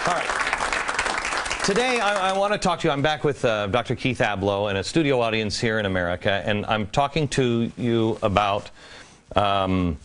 All right. Today, I want to talk to you. I'm back with Dr. Keith Ablow and a studio audience here in America, and I'm talking to you about a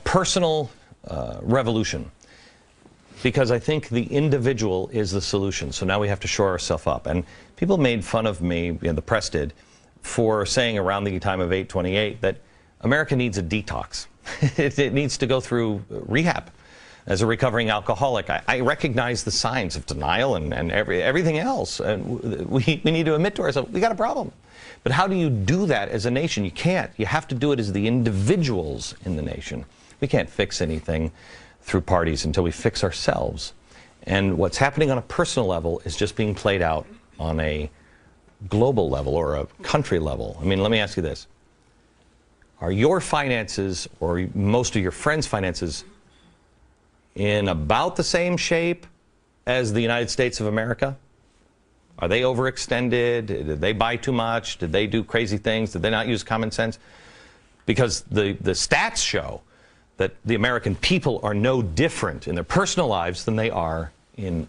personal revolution, because I think the individual is the solution. So now we have to shore ourselves up. And people made fun of me, the press did, for saying around the time of 8/28 that America needs a detox. It needs to go through rehab. As a recovering alcoholic, I recognize the signs of denial and everything else. And we need to admit to ourselves, we got a problem. But how do you do that as a nation? You can't. You have to do it as the individuals in the nation. We can't fix anything through parties until we fix ourselves. And what's happening on a personal level is just being played out on a global level or a country level. I mean, let me ask you this. Are your finances, or most of your friends' finances, in about the same shape as the United States of America? Are they overextended? Did they buy too much? Did they do crazy things? Did they not use common sense? Because the stats show that the American people are no different in their personal lives than they are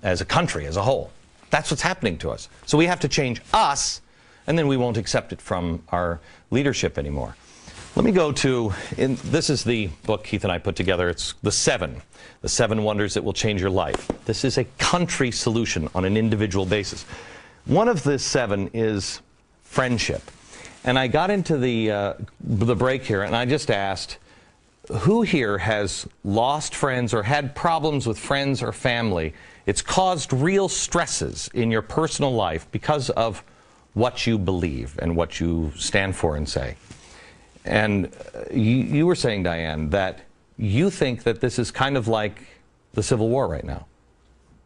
as a country as a whole. That's what's happening to us. So we have to change us, and then we won't accept it from our leadership anymore. Let me go to, this is the book Keith and I put together. It's the seven wonders that will change your life. This is a country solution on an individual basis. One of the seven is friendship. And I got into the break here, and I just asked, who here has lost friends or had problems with friends or family? It's caused real stresses in your personal life because of what you believe and what you stand for and say. And you were saying, Diane, that you think that this is kind of like the Civil War right now.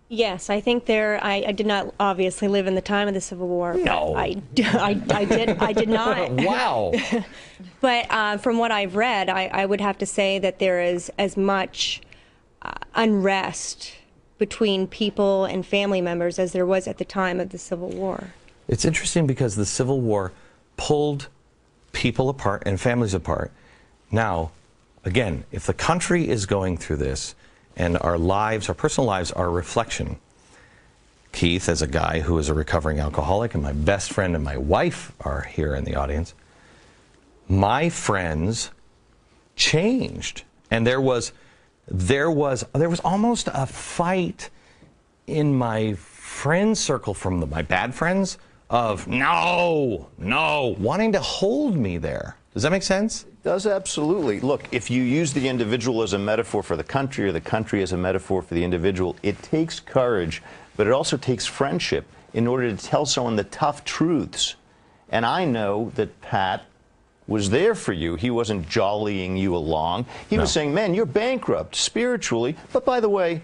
Yes, I think I did not obviously live in the time of the Civil War. No. I did not. Wow. But from what I've read, I would have to say that there is as much unrest between people and family members as there was at the time of the Civil War. It's interesting because the Civil War pulled people apart and families apart. Now, again, if the country is going through this and our lives, our personal lives, are a reflection. Keith, as a guy who is a recovering alcoholic, and my best friend and my wife are here in the audience, my friends changed. And there was almost a fight in my friend circle from my bad friends of no, wanting to hold me there. Does that make sense? It does, absolutely. Look, if you use the individual as a metaphor for the country or the country as a metaphor for the individual, it takes courage, but it also takes friendship in order to tell someone the tough truths. And I know that Pat was there for you. He wasn't jollying you along. He was saying, man, you're bankrupt spiritually, but by the way,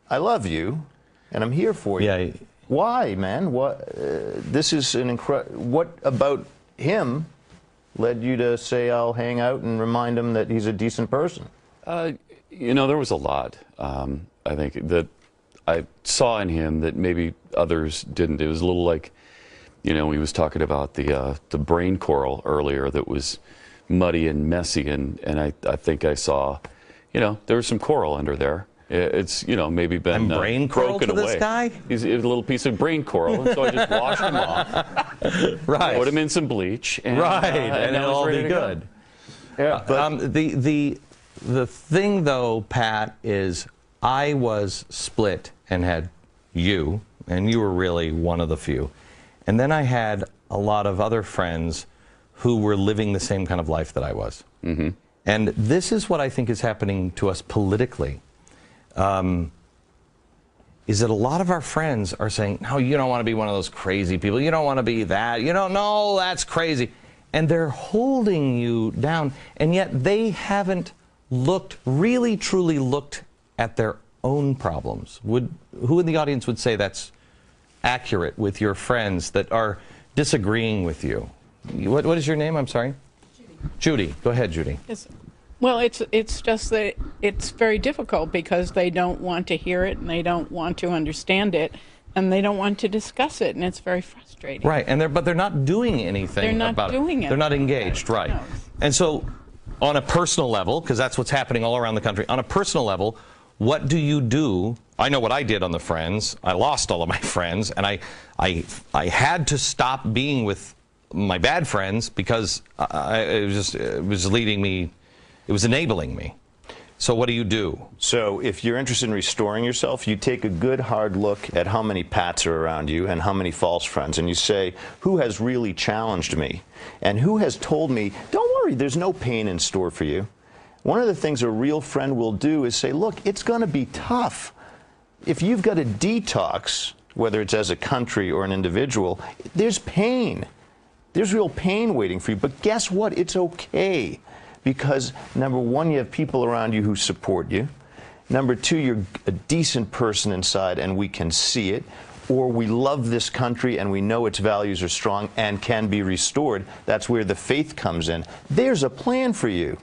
I love you and I'm here for you. Yeah. Why, man? What? This is an incredible. What about him led you to say, I'll hang out and remind him that he's a decent person? You know, there was a lot, I think, that I saw in him that maybe others didn't. It was a little like, you know, he was talking about the brain coral earlier that was muddy and messy, and I think I saw, you know, there was some coral under there. It's, you know, maybe been brain coral broken to away. This guy? He's a little piece of brain coral, and so I just washed him off, right? Put him in some bleach, and, and it'll all be good. Yeah, but the thing, though, Pat, is I was split and had you, and you were really one of the few, and then I had a lot of other friends who were living the same kind of life that I was. Mm-hmm. And this is what I think is happening to us politically. Is that a lot of our friends are saying, no, you don't want to be one of those crazy people. You don't want to be that. You don't know, that's crazy. And they're holding you down. And yet they haven't really, truly looked at their own problems. Who in the audience would say that's accurate with your friends that are disagreeing with you? What is your name? I'm sorry? Judy. Go ahead, Judy. Yes. Well, it's just that it's very difficult because they don't want to hear it and they don't want to understand it and they don't want to discuss it, and it's very frustrating. Right, but they're not doing anything about it. They're not engaged, right? No. And so, on a personal level, because that's what's happening all around the country, on a personal level, what do you do? I know what I did on the Friends. I lost all of my friends, and I had to stop being with my bad friends because it was leading me, it was enabling me. So what do you do? So if you're interested in restoring yourself, you take a good hard look at how many Pats are around you and how many false friends, and you say, who has really challenged me? And who has told me, don't worry, there's no pain in store for you? One of the things a real friend will do is say, look, it's going to be tough. If you've got a detox, whether it's as a country or an individual, there's pain. There's real pain waiting for you. But guess what? It's okay. Because, number one, you have people around you who support you. Number two, you're a decent person inside and we can see it. Or we love this country and we know its values are strong and can be restored. That's where the faith comes in. There's a plan for you.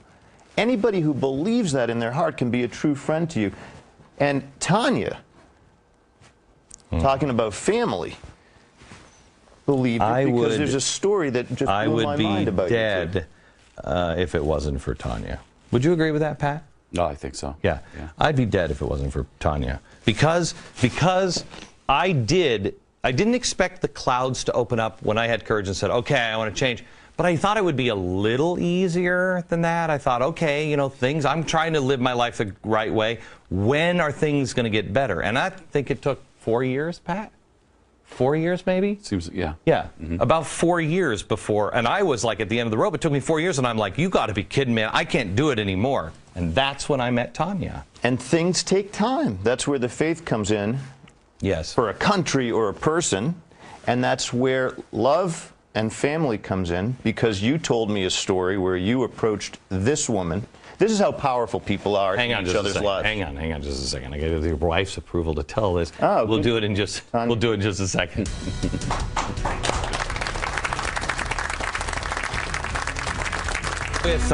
Anybody who believes that in their heart can be a true friend to you. And Tanya, talking about family, believed it because there's a story that just blew my mind about you. I would be dead if it wasn't for Tanya. Would you agree with that, Pat? No, I think so. Yeah. I'd be dead if it wasn't for Tanya. Because I didn't expect the clouds to open up when I had courage and said, okay, I want to change. But I thought it would be a little easier than that. I thought, okay, you know, I'm trying to live my life the right way. When are things going to get better? And I think it took 4 years, Pat? 4 years, maybe? Seems, yeah. Yeah, about 4 years before, and I was like at the end of the rope. It took me 4 years, and I'm like, you got to be kidding me. I can't do it anymore. And that's when I met Tanya. And things take time. That's where the faith comes in. Yes. For a country or a person. And that's where love and family comes in, because you told me a story where you approached this woman. This is how powerful people are in each other's lives. Hang on just a second. I get your wife's approval to tell this. Oh, we'll do it in just a second. With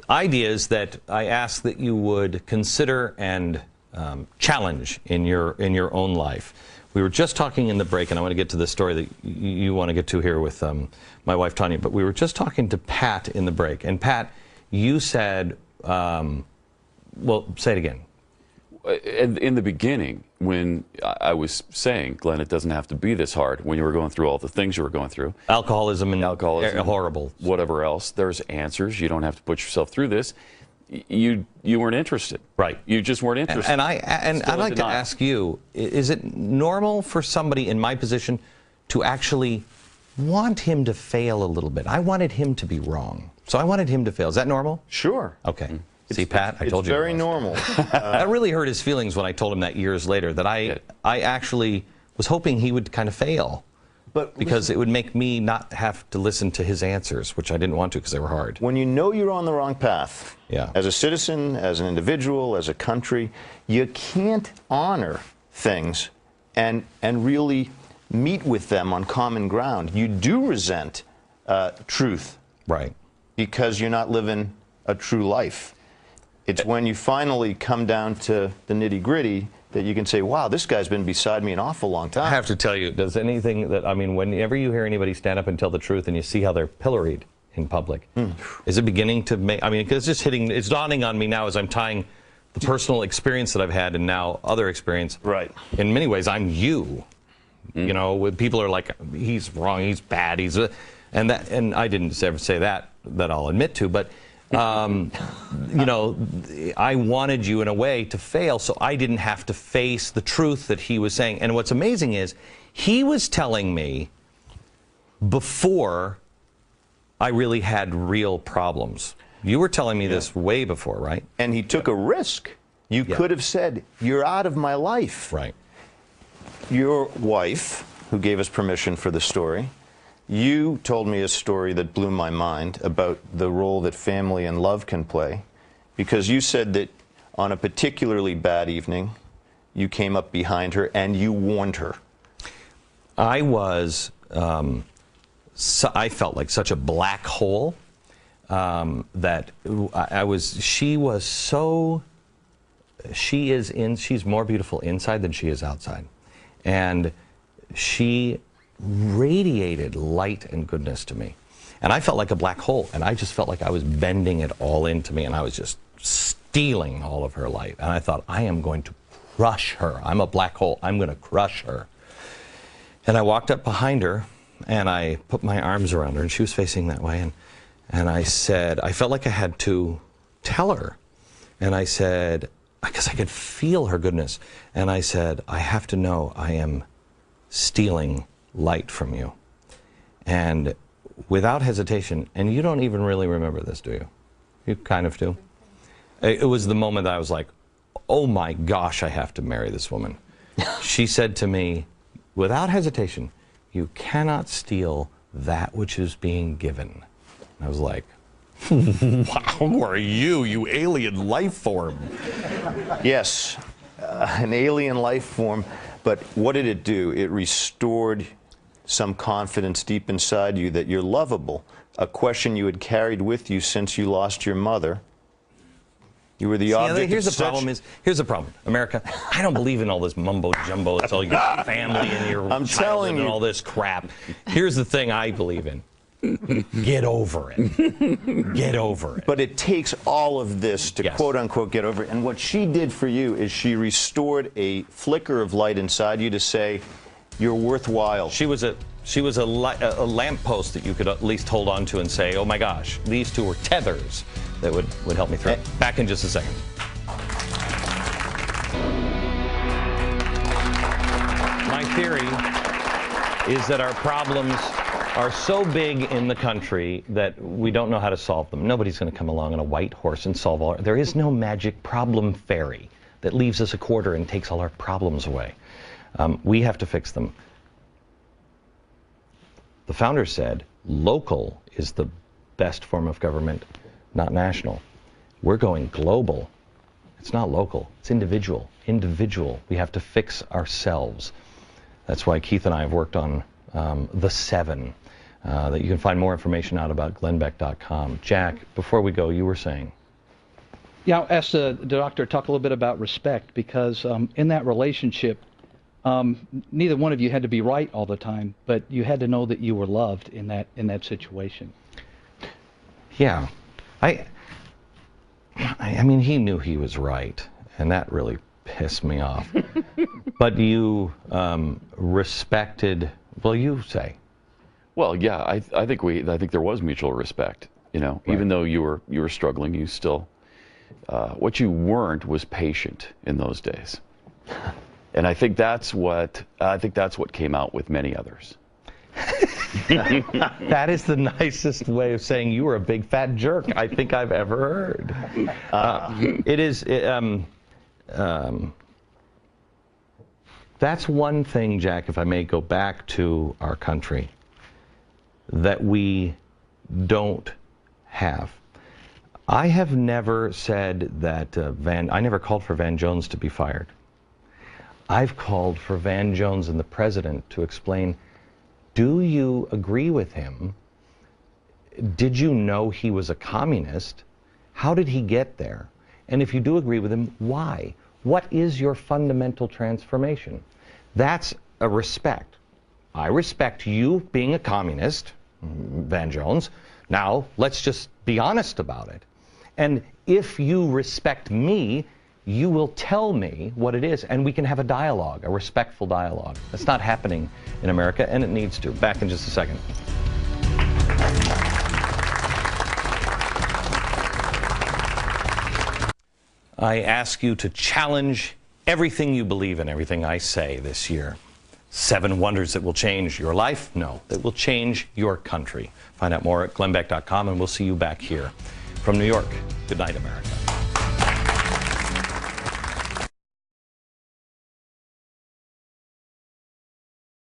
ideas that I ask that you would consider and challenge in your own life. We were just talking in the break, and I want to get to the story that you want to get to here with my wife, Tanya, but we were just talking to Pat in the break. And Pat, you said, well, say it again. In the beginning, when I was saying, Glenn, it doesn't have to be this hard, when you were going through all the things you were going through. Alcoholism, horrible. Whatever else. There's answers. You don't have to put yourself through this. You weren't interested. Right. You just weren't interested. And I'd like to ask you, is it normal for somebody in my position to actually want him to fail a little bit? I wanted him to be wrong. So I wanted him to fail. Is that normal? Sure. Okay. See, Pat, I told you. It's very normal. That really hurt his feelings when I told him that years later, that I actually was hoping he would kind of fail. Because it would make me not have to listen to his answers, which I didn't want to because they were hard. When you know you're on the wrong path, as a citizen, as an individual, as a country, you can't honor things and really meet with them on common ground. You do resent truth. Right. Because you're not living a true life. It's when you finally come down to the nitty-gritty that you can say, wow, this guy's been beside me an awful long time. I have to tell you, does anything that, I mean, whenever you hear anybody stand up and tell the truth and you see how they're pilloried in public, is it beginning to make, I mean, because it's dawning on me now as I'm tying the personal experience that I've had and now other experience. Right. In many ways, I'm you. You know, when people are like, he's wrong, he's bad, and I didn't ever say that I'll admit to, but you know, I wanted you in a way to fail so I didn't have to face the truth that he was saying. And what's amazing is he was telling me before I really had real problems. You were telling me this way before, right? And he took a risk. You could have said, you're out of my life. Right. Your wife, who gave us permission for the story, you told me a story that blew my mind about the role that family and love can play, because you said that on a particularly bad evening, you came up behind her and you warned her. I was, I felt like such a black hole that she's more beautiful inside than she is outside. And she radiated light and goodness to me. And I felt like a black hole, and I just felt like I was bending it all into me, and I was just stealing all of her light. And I thought, I am going to crush her. I'm a black hole. I'm going to crush her. And I walked up behind her, and I put my arms around her, and she was facing that way. And I said, I felt like I had to tell her. And I said, because I could feel her goodness. And I said, I have to know I am stealing light from you. And without hesitation, and you don't even really remember this, do you? You kind of do. It was the moment that I was like, oh my gosh, I have to marry this woman. She said to me, without hesitation, you cannot steal that which is being given. And I was like, wow, who are you, you alien life form? Yes, an alien life form. But what did it do? It restored some confidence deep inside you that you're lovable. A question you had carried with you since you lost your mother. You were the object. Here's the problem, America. I don't believe in all this mumbo jumbo. It's all your family and your childhood and all this crap. Here's the thing I believe in. Get over it. Get over it. But it takes all of this to quote unquote get over it. And what she did for you is she restored a flicker of light inside you to say, you're worthwhile. She was a lamppost that you could at least hold on to and say, oh my gosh, these two were tethers that would help me through. Back in just a second. My theory is that our problems are so big in the country that we don't know how to solve them. Nobody's going to come along on a white horse and solve all. There is no magic problem fairy that leaves us a quarter and takes all our problems away. We have to fix them. The founders said local is the best form of government, not national. We're going global. It's not local, it's individual. Individual. We have to fix ourselves. That's why Keith and I have worked on the 7 that you can find more information out about glennbeck.com. Jack, before we go, you were saying? Yeah, I asked the doctor to talk a little bit about respect, because in that relationship, neither one of you had to be right all the time, but you had to know that you were loved in that situation. Yeah. I mean, he knew he was right, and that really pissed me off. But you respected, well, you say. Well, yeah, I think there was mutual respect. You know, right. Even though you were struggling, you still what you weren't was patient in those days. And I think that's what came out with many others. That is the nicest way of saying you were a big fat jerk I think I've ever heard. That's one thing, Jack, if I may go back to our country, that we don't have. I have never said that I never called for Van Jones to be fired. I've called for Van Jones and the president to explain, do you agree with him? Did you know he was a communist? How did he get there? And if you do agree with him, why? What is your fundamental transformation? That's a respect. I respect you being a communist, Van Jones. Now, let's just be honest about it. And if you respect me, you will tell me what it is, and we can have a dialogue, a respectful dialogue. That's not happening in America, and it needs to. Back in just a second. I ask you to challenge everything you believe in, everything I say this year. 7 wonders that will change your life? No, that will change your country. Find out more at glennbeck.com, and we'll see you back here. From New York, good night, America.